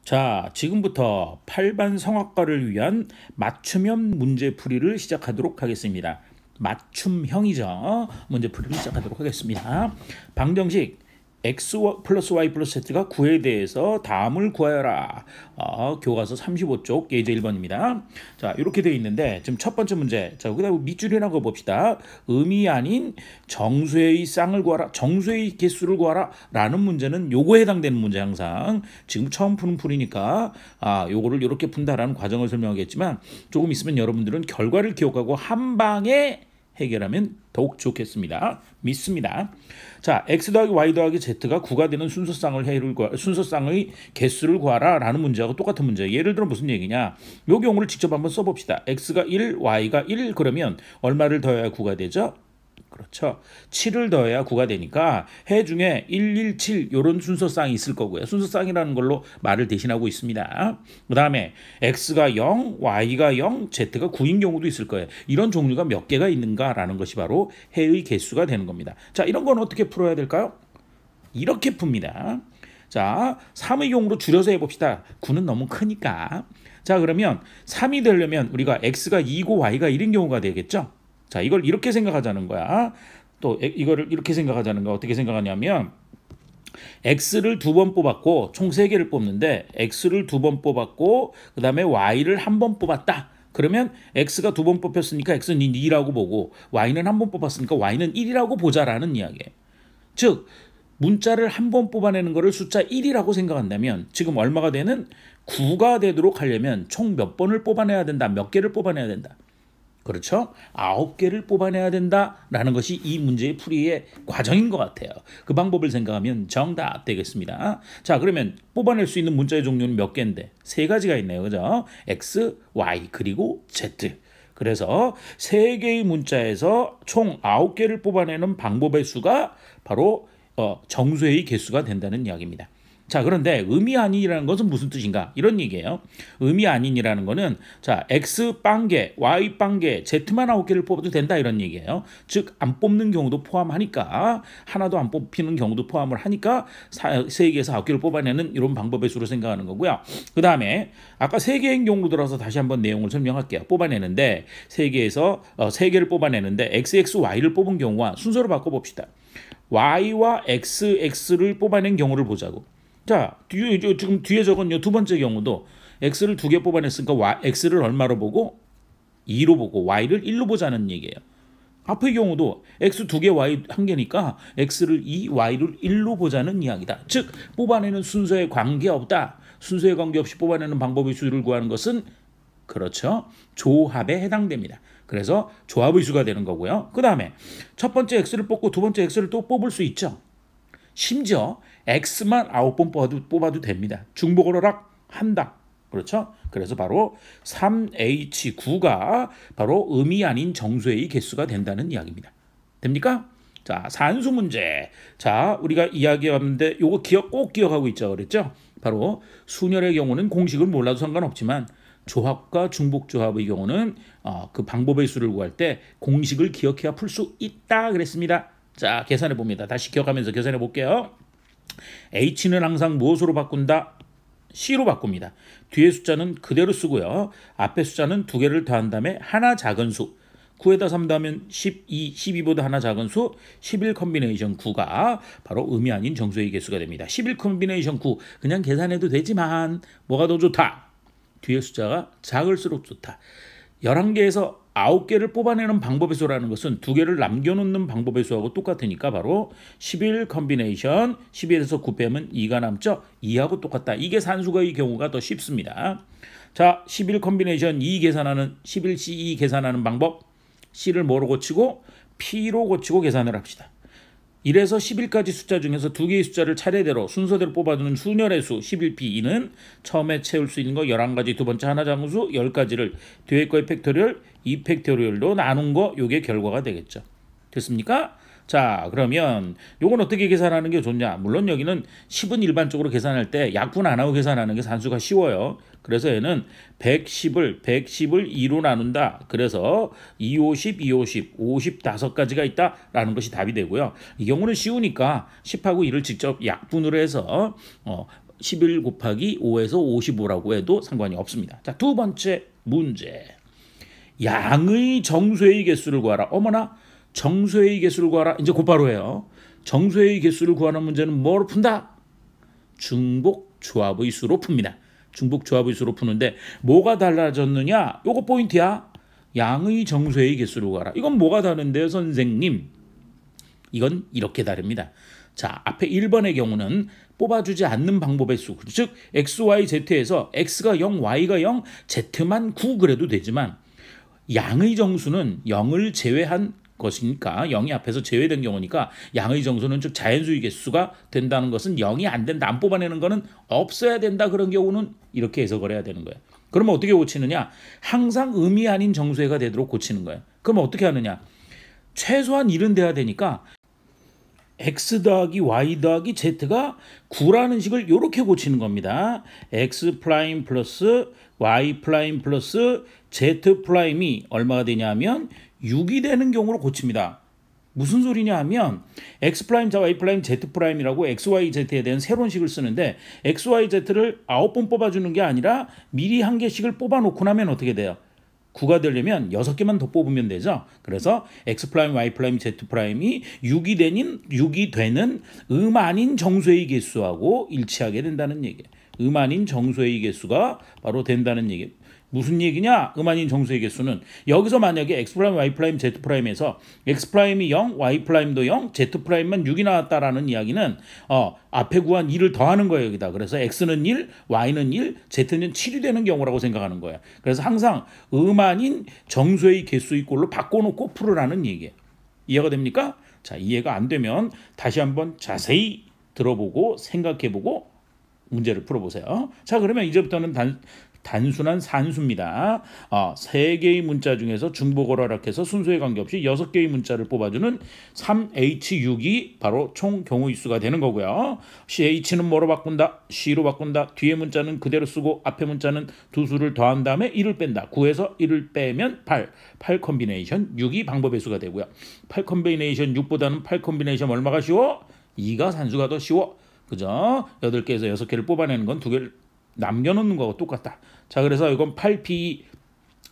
자, 지금부터 8반 성악과를 위한 맞춤형 문제풀이를 시작하도록 하겠습니다. 맞춤형이죠. 문제풀이를 시작하도록 하겠습니다. 방정식 x 플러스 y 플러스 z가 9에 대해서 다음을 구하여라. 교과서 35쪽 예제 1번입니다. 자, 이렇게 되어 있는데 지금 첫 번째 문제. 자, 여기다 밑줄이나 거 봅시다. 음이 아닌 정수의 쌍을 구하라. 정수의 개수를 구하라. 라는 문제는 요거에 해당되는 문제 항상. 지금 처음 푸는 풀이니까 요거를 이렇게 푼다라는 과정을 설명하겠지만 조금 있으면 여러분들은 결과를 기억하고 한 방에 해결하면 더욱 좋겠습니다. 믿습니다. 자, x 더하기 y 더하기 z가 9가 되는 순서쌍의 개수를 구하라 라는 문제하고 똑같은 문제. 예를 들어 무슨 얘기냐. 요 경우를 직접 한번 써봅시다. x가 1, y가 1 그러면 얼마를 더해야 9가 되죠? 그렇죠. 7을 더해야 9가 되니까 해 중에 1, 1, 7 이런 순서쌍이 있을 거고요. 순서쌍이라는 걸로 말을 대신하고 있습니다. 그 다음에 x가 0, y가 0, z가 9인 경우도 있을 거예요. 이런 종류가 몇 개가 있는가라는 것이 바로 해의 개수가 되는 겁니다. 자, 이런 건 어떻게 풀어야 될까요? 이렇게 풉니다. 자, 3의 경우로 줄여서 해봅시다. 9는 너무 크니까. 자, 그러면 3이 되려면 우리가 x가 2고 y가 1인 경우가 되겠죠? 자, 이걸 이렇게 생각하자는 거야. 또 이거를 이렇게 생각하자는 거야. 어떻게 생각하냐면 x를 2번 뽑았고 총 3개를 뽑는데 x를 2번 뽑았고 그 다음에 y를 1번 뽑았다. 그러면 x가 2번 뽑혔으니까 x는 2라고 보고 y는 1번 뽑았으니까 y는 1이라고 보자라는 이야기예요. 즉 문자를 1번 뽑아내는 거를 숫자 1이라고 생각한다면 지금 얼마가 되는 9가 되도록 하려면 총 몇 번을 뽑아내야 된다. 몇 개를 뽑아내야 된다. 그렇죠? 9개를 뽑아내야 된다라는 것이 이 문제의 풀이의 과정인 것 같아요. 그 방법을 생각하면 정답 되겠습니다. 자, 그러면 뽑아낼 수 있는 문자의 종류는 몇 개인데? 3가지가 있네요. 그죠? X, Y, 그리고 Z. 그래서 3개의 문자에서 총 9개를 뽑아내는 방법의 수가 바로 정수의 개수가 된다는 이야기입니다. 자, 그런데 음이 아닌이라는 것은 무슨 뜻인가? 이런 얘기예요. 음이 아닌이라는 거는 자, X 빵개, Y 빵개, Z만 9개를 뽑아도 된다 이런 얘기예요. 즉, 안 뽑는 경우도 포함하니까 하나도 안 뽑히는 경우도 포함을 하니까 3개에서 9개를 뽑아내는 이런 방법의 수로 생각하는 거고요. 그 다음에 아까 3개인 경우 들어서 다시 한번 내용을 설명할게요. 뽑아내는데 3개를 뽑아내는데 XX, Y를 뽑은 경우와 순서를 바꿔봅시다. Y와 XX를 뽑아낸 경우를 보자고. 자, 지금 뒤에 적은 두 번째 경우도 x를 2개 뽑아냈으니까 x를 얼마로 보고 2로 보고 y를 1로 보자는 얘기예요. 앞의 경우도 x 2개 y 1개니까 x를 2, y를 1로 보자는 이야기다. 즉 뽑아내는 순서에 관계없다. 순서에 관계없이 뽑아내는 방법의 수를 구하는 것은 그렇죠. 조합에 해당됩니다. 그래서 조합의 수가 되는 거고요. 그 다음에 첫 번째 x를 뽑고 두 번째 x를 또 뽑을 수 있죠. 심지어 X만 9번 뽑아도 됩니다. 중복을 허락한다. 그렇죠? 그래서 바로 3H9가 바로 음이 아닌 정수의 개수가 된다는 이야기입니다. 됩니까? 자, 산수 문제. 자, 우리가 이야기했는데 요거 꼭 기억하고 있죠. 그랬죠? 바로 순열의 경우는 공식을 몰라도 상관없지만 조합과 중복조합의 경우는 그 방법의 수를 구할 때 공식을 기억해야 풀 수 있다 그랬습니다. 자, 계산해 봅니다. 다시 기억하면서 계산해 볼게요. H는 항상 무엇으로 바꾼다? C로 바꿉니다. 뒤에 숫자는 그대로 쓰고요. 앞에 숫자는 2개를 더한 다음에 하나 작은 수. 9에다 3 더하면 12, 12보다 하나 작은 수 11 컨비네이션 9가 바로 음이 아닌 정수의 개수가 됩니다. 11 컨비네이션 9 그냥 계산해도 되지만 뭐가 더 좋다? 뒤에 숫자가 작을수록 좋다. 11개에서 9개를 뽑아내는 방법의 수라는 것은 2개를 남겨놓는 방법의 수하고 똑같으니까 바로 11 컨비네이션 11에서 9 빼면 2가 남죠. 2하고 똑같다. 이게 산수의 경우가 더 쉽습니다. 자, 11 컨비네이션 2 계산하는 11C2 계산하는 방법. C를 뭐로 고치고 P로 고치고 계산을 합시다. 1에서 10일까지 숫자 중에서 2개의 숫자를 차례대로 순서대로 뽑아두는 순열의 수 11P2는 처음에 채울 수 있는 거 11가지, 두 번째 하나 작은 수 10가지를 뒤에 거의 팩토리얼 2팩토리얼로 나눈 거 요게 결과가 되겠죠. 됐습니까? 자, 그러면 요건 어떻게 계산하는 게 좋냐? 물론 여기는 10은 일반적으로 계산할 때 약분 안 하고 계산하는 게 산수가 쉬워요. 그래서 얘는 110을 2로 나눈다. 그래서 250, 250, 55가지가 있다라는 것이 답이 되고요. 이 경우는 쉬우니까 10하고 2를 직접 약분을 해서 11 곱하기 5에서 55라고 해도 상관이 없습니다. 자, 두 번째 문제. 양의 정수의 개수를 구하라. 어머나, 정수의 개수를 구하라. 이제 곧바로 해요. 정수의 개수를 구하는 문제는 뭐로 푼다? 중복 조합의 수로 풉니다. 중복 조합의 수로 푸는데 뭐가 달라졌느냐? 요거 포인트야. 양의 정수의 개수를 구하라. 이건 뭐가 다른데요, 선생님? 이건 이렇게 다릅니다. 자, 앞에 1번의 경우는 뽑아주지 않는 방법의 수, 즉 x, y, z에서 x가 0, y가 0, z만 9 그래도 되지만 양의 정수는 0을 제외한 것이니까 0이 앞에서 제외된 경우니까 양의 정수는 즉 자연수의 개수가 된다는 것은 0이 안 된다, 안 뽑아내는 거는 없어야 된다. 그런 경우는 이렇게 해석을 해야 되는 거예요. 그러면 어떻게 고치느냐? 항상 의미 아닌 정수회가 되도록 고치는 거예요. 그럼 어떻게 하느냐? 최소한 1은 돼야 되니까 x 더하기 y 더하기 z가 9라는 식을 이렇게 고치는 겁니다. x 프라임 플러스 y 프라임 플러스 z 프라임이 얼마가 되냐면 6이 되는 경우로 고칩니다. 무슨 소리냐 하면 x 프라임, y 프라임, z 프라임이라고 x, y, z에 대한 새로운 식을 쓰는데 x, y, z를 9번 뽑아주는 게 아니라 미리 한 개씩을 뽑아놓고 나면 어떻게 돼요? 9가 되려면 6개만 더 뽑으면 되죠. 그래서 x 프라임, y 프라임, z 프라임이 6이 되는 아닌 정수의 개수하고 일치하게 된다는 얘기예요. 아닌 정수의 개수가 바로 된다는 얘기예요. 무슨 얘기냐? 아닌 정수의 개수는 여기서 만약에 x 프라임, y 프라임, z 프라임에서 x 프라임이 0, y 프라임도 0, z 프라임만 6이 나왔다라는 이야기는 앞에 구한 2를 더하는 거예요, 여기다. 그래서 x는 1, y는 1, z는 7이 되는 경우라고 생각하는 거예요. 그래서 항상 아닌 정수의 개수의 꼴로 바꿔놓고 풀으라는 얘기예요. 이해가 됩니까? 자, 이해가 안 되면 다시 한번 자세히 들어보고 생각해보고 문제를 풀어보세요. 자, 그러면 이제부터는 단순한 산수입니다. 3개의 문자 중에서 중복을 허락해서 순서에 관계없이 6개의 문자를 뽑아주는 3H6이 바로 총 경우의 수가 되는 거고요. H는 뭐로 바꾼다? C로 바꾼다. 뒤에 문자는 그대로 쓰고 앞에 문자는 두 수를 더한 다음에 1을 뺀다. 9에서 1을 빼면 8. 8 컴비네이션 6이 방법의 수가 되고요. 8 컴비네이션 6보다는 8 컴비네이션 얼마가 쉬워? 2가 산수가 더 쉬워. 그죠? 8개에서 6개를 뽑아내는 건 2개를 남겨놓는 거하고 똑같다. 자, 그래서 이건 8p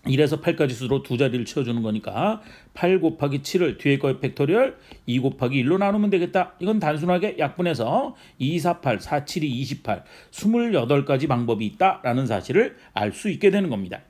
1에서 8까지 수로 두 자리를 채워주는 거니까 8 곱하기 7을 뒤에 거의 팩토리얼 2 곱하기 1로 나누면 되겠다. 이건 단순하게 약분해서 2, 4, 8, 4, 7이 28, 28가지 방법이 있다라는 사실을 알 수 있게 되는 겁니다.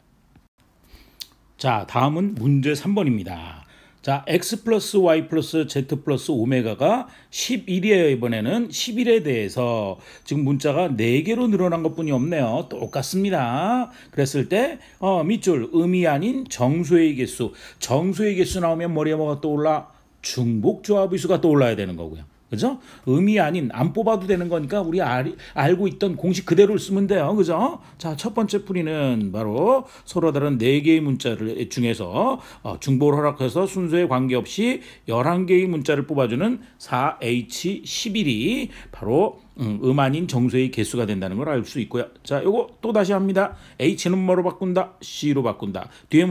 자, 다음은 문제 3번입니다. 자, x 플러스 y 플러스 z 플러스 오메가가 11이에요. 이번에는 11에 대해서 지금 문자가 4개로 늘어난 것뿐이 없네요. 똑같습니다. 그랬을 때 밑줄 의미 아닌 정수의 개수, 정수의 개수 나오면 머리에 뭐가 떠올라? 중복조합의 수가 떠올라야 되는 거고요. 그죠? 의미 아닌 안 뽑아도 되는 거니까 우리 알고 있던 공식 그대로를 쓰면 돼요. 그죠? 자, 첫 번째 풀이는 바로 서로 다른 4개의 문자를 중에서 중복을 허락해서 순서에 관계없이 11개의 문자를 뽑아주는 4H11이 바로 아닌 정수의 개수가 된다는 걸 알 수 있고요. 자, 요거 또 다시 합니다. H는 뭐로 바꾼다? C로 바꾼다. 뒤에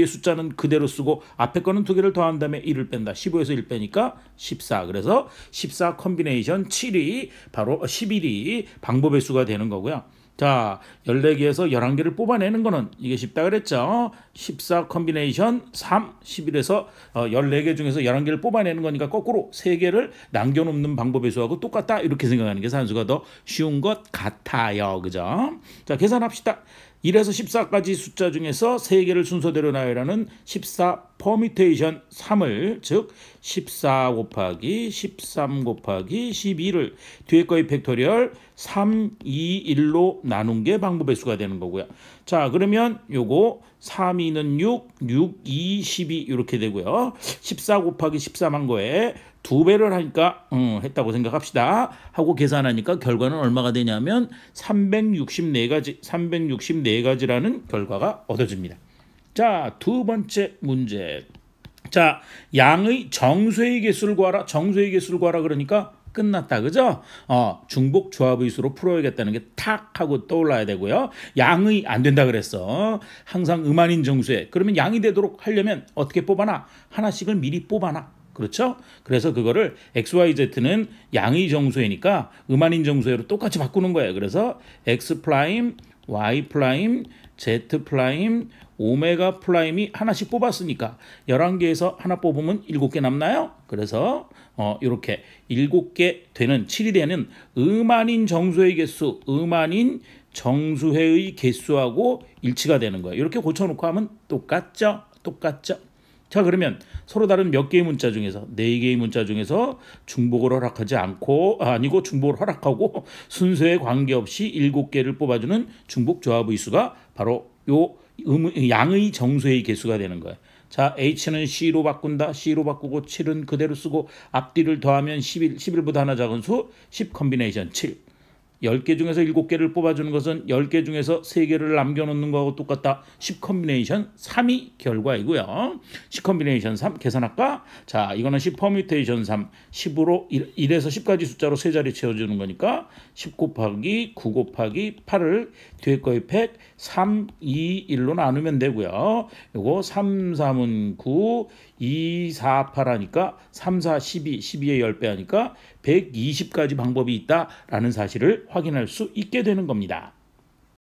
숫자는 그대로 쓰고 앞에 거는 2개를 더한 다음에 1을 뺀다. 15에서 1 빼니까 14. 그래서 14 컴비네이션 7이 바로 11이 방법의 수가 되는 거고요. 자, 14개에서 11개를 뽑아내는 거는 이게 쉽다 그랬죠. 14 컴비네이션 3, 11에서 14개 중에서 11개를 뽑아내는 거니까 거꾸로 3개를 남겨놓는 방법의 수하고 똑같다. 이렇게 생각하는 게 산수가 더 쉬운 것 같아요. 그죠? 자, 계산합시다. 1에서 14까지 숫자 중에서 3개를 순서대로 나열하는 14 퍼뮤테이션 3을 즉 14 곱하기 13 곱하기 12를 뒤에 거의 팩토리얼 3, 2, 1로 나눈 게 방법의 수가 되는 거고요. 자, 그러면 요거 3, 2는 6, 6, 2, 12 이렇게 되고요. 14 곱하기 13한 거에 2배를 하니까 했다고 생각합시다. 하고 계산하니까 결과는 얼마가 되냐면 364가지라는 결과가 얻어집니다. 자, 두 번째 문제. 자, 양의 정수의 개수를 구하라. 정수의 개수를 구하라 그러니까 끝났다. 그죠? 중복 조합의 수로 풀어야겠다는 게 탁 하고 떠올라야 되고요. 양의 안 된다 그랬어. 항상 아닌 정수에. 그러면 양이 되도록 하려면 어떻게 뽑아놔? 하나씩을 미리 뽑아놔. 그렇죠? 그래서 그거를 XYZ는 양의 정수회니까 음한인 정수회로 똑같이 바꾸는 거예요. 그래서 X 프라임, Y 프라임, Z 프라임, 오메가 프라임이 하나씩 뽑았으니까 11개에서 하나 뽑으면 7개 남나요? 그래서 이렇게 7개 되는 7이 되는 음한인 정수회의 개수, 음한인 정수회의 개수하고 일치가 되는 거예요. 이렇게 고쳐놓고 하면 똑같죠? 똑같죠? 자, 그러면 서로 다른 몇 개의 문자 중에서 4개의 문자 중에서 중복을 허락하지 않고 아니고 중복을 허락하고 순서에 관계없이 7개를 뽑아주는 중복 조합의 수가 바로 요 양의 정수의 개수가 되는 거예요. 자, H는 C로 바꾼다. C로 바꾸고 7은 그대로 쓰고 앞뒤를 더하면 11보다 하나 작은 수 10 컨비네이션 7. 10개 중에서 7개를 뽑아주는 것은 10개 중에서 3개를 남겨놓는 거하고 똑같다. 10 컨비네이션 3이 결과이고요. 10 컨비네이션 3 계산할까? 자, 이거는 10 퍼뮤테이션 3. 10으로 1에서 10까지 숫자로 세 자리 채워주는 거니까 10 곱하기 9 곱하기 8을 뒤에 거의 100, 3, 2, 1로 나누면 되고요. 요거 3, 3은 9, 2, 4, 8 하니까 3, 4, 12, 12의 10배 하니까 120가지 방법이 있다라는 사실을 확인할 수 있게 되는 겁니다.